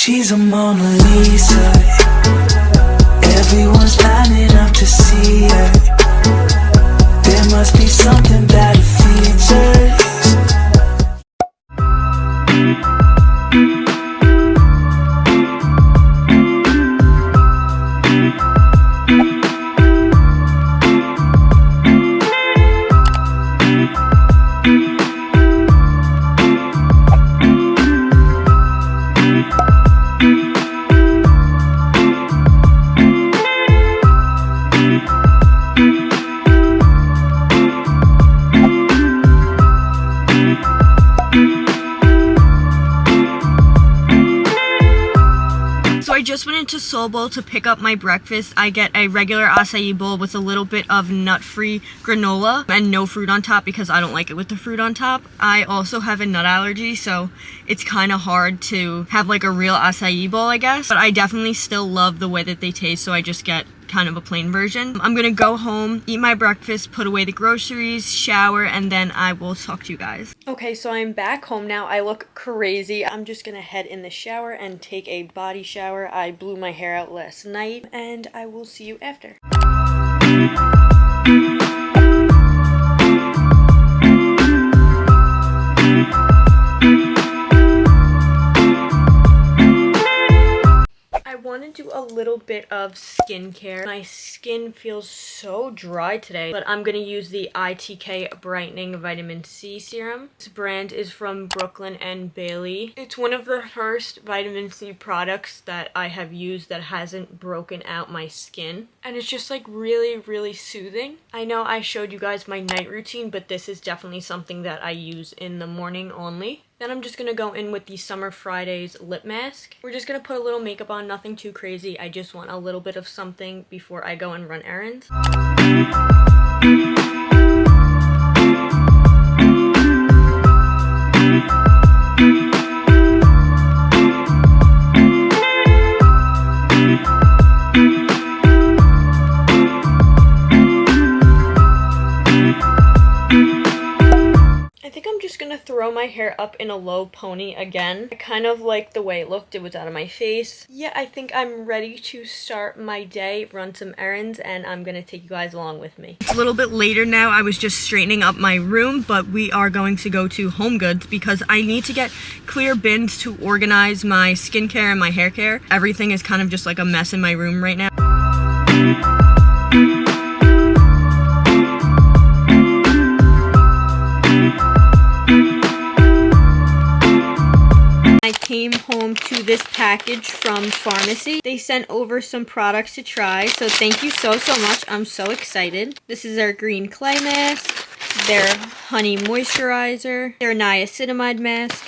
She's a Mona Lisa. Everyone's lining up to see her. There must be something about her features. I just went into Soul Bowl to pick up my breakfast. I get a regular acai bowl with a little bit of nut-free granola and no fruit on top because I don't like it with the fruit on top. I also have a nut allergy, so it's kind of hard to have like a real acai bowl, I guess. But I definitely still love the way that they taste, so I just get kind of a plain version. I'm gonna go home, eat my breakfast, put away the groceries, shower, and then I will talk to you guys. Okay, so I'm back home now. I look crazy. I'm just gonna head in the shower and take a body shower. I blew my hair out last night, and I will see you after. I want to do a little bit of skincare. My skin feels so dry today, but I'm going to use the ITK Brightening Vitamin C Serum. This brand is from Brooklyn and Bailey. It's one of the first vitamin C products that I have used that hasn't broken out my skin. And it's just like really, really soothing. I know I showed you guys my night routine, but this is definitely something that I use in the morning only. Then I'm just going to go in with the Summer Fridays lip mask. We're just going to put a little makeup on, nothing too crazy. I just want a little bit of something before I go and run errands. Throw my hair up in a low pony again. I kind of like the way it looked. It was out of my face. Yeah, I think I'm ready to start my day, run some errands, and I'm gonna take you guys along with me. It's a little bit later now. I was just straightening up my room, but we are going to go to Home Goods because I need to get clear bins to organize my skincare and my hair care. Everything is kind of just like a mess in my room right now. I came home to this package from Pharmacy. They sent over some products to try, so thank you so much. I'm so excited. This is their green clay mask, their honey moisturizer, their niacinamide mask,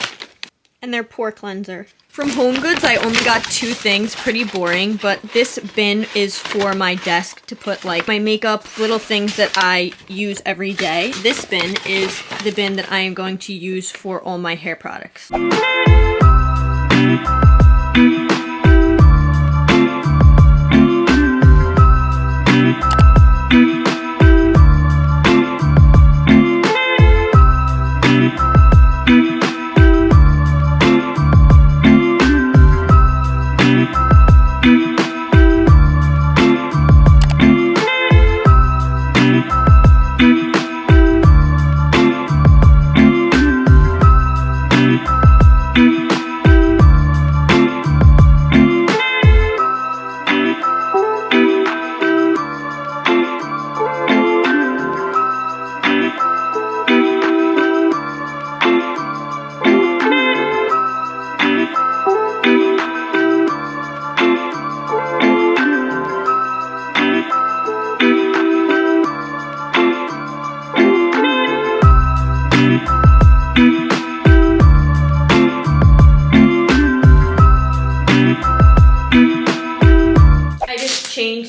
and their pore cleanser. From Home Goods, I only got 2 things, pretty boring, but this bin is for my desk to put like my makeup, little things that I use every day. This bin is the bin that I am going to use for all my hair products.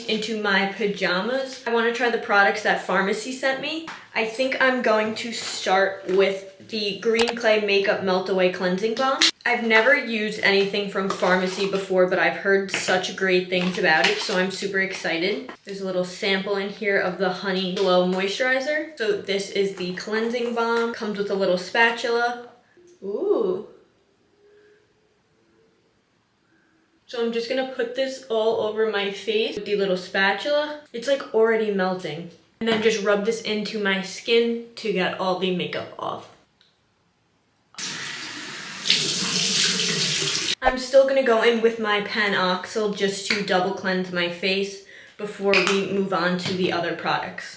Into my pajamas. I want to try the products that Pharmacy sent me. I think I'm going to start with the Green Clay Makeup Melt Away Cleansing Balm. I've never used anything from Pharmacy before, but I've heard such great things about it, so I'm super excited. There's a little sample in here of the Honey Glow Moisturizer. So this is the cleansing balm. Comes with a little spatula. Ooh. So I'm just gonna put this all over my face with the little spatula. It's like already melting. And then just rub this into my skin to get all the makeup off. I'm still gonna go in with my panoxyl just to double cleanse my face before we move on to the other products.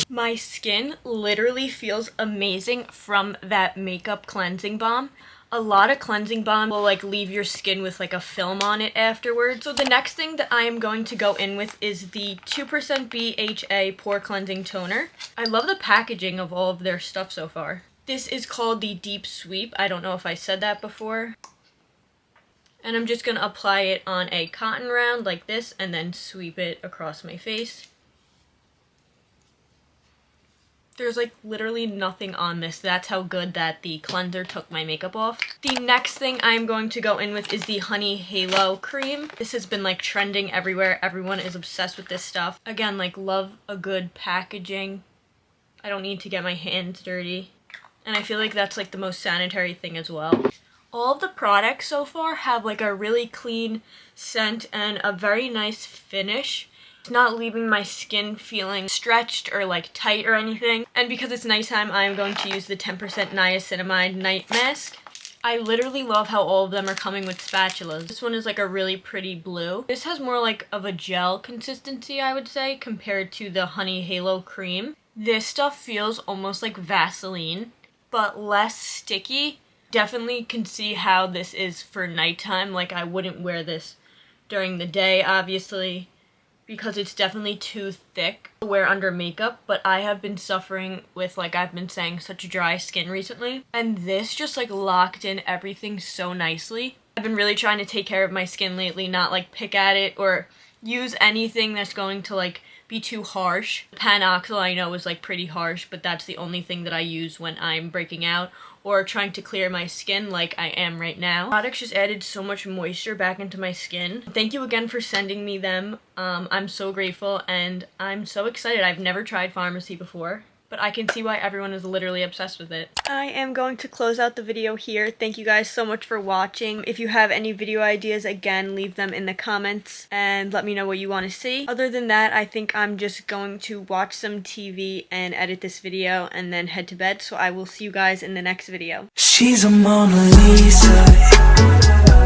My skin literally feels amazing from that makeup cleansing balm. A lot of cleansing balm will like leave your skin with like a film on it afterwards. So the next thing that I am going to go in with is the 2% BHA Pore Cleansing Toner. I love the packaging of all of their stuff so far. This is called the Deep Sweep. I don't know if I said that before. And I'm just going to apply it on a cotton round like this and then sweep it across my face. There's like literally nothing on this. That's how good that the cleanser took my makeup off. The next thing I'm going to go in with is the Honey Halo Cream. This has been like trending everywhere. Everyone is obsessed with this stuff. Again, like love a good packaging. I don't need to get my hands dirty. And I feel like that's like the most sanitary thing as well. All of the products so far have like a really clean scent and a very nice finish. It's not leaving my skin feeling stretched or like tight or anything. And because it's nighttime, I'm going to use the 10% niacinamide night mask. I literally love how all of them are coming with spatulas. This one is like a really pretty blue. This has more like of a gel consistency, I would say, compared to the Honey Halo Cream. This stuff feels almost like Vaseline, but less sticky. Definitely can see how this is for nighttime. Like I wouldn't wear this during the day, obviously, because it's definitely too thick to wear under makeup, but I have been suffering with, like I've been saying, such dry skin recently, and this just like locked in everything so nicely. I've been really trying to take care of my skin lately, not like pick at it or use anything that's going to like be too harsh. Panoxyl I know is like pretty harsh, but that's the only thing that I use when I'm breaking out or trying to clear my skin like I am right now. Products just added so much moisture back into my skin. Thank you again for sending me them. I'm so grateful and I'm so excited. I've never tried Pharmacy before, but I can see why everyone is literally obsessed with it. I am going to close out the video here. Thank you guys so much for watching. If you have any video ideas, again, leave them in the comments and let me know what you want to see. Other than that, I think I'm just going to watch some TV and edit this video and then head to bed. So I will see you guys in the next video. She's a Mona Lisa.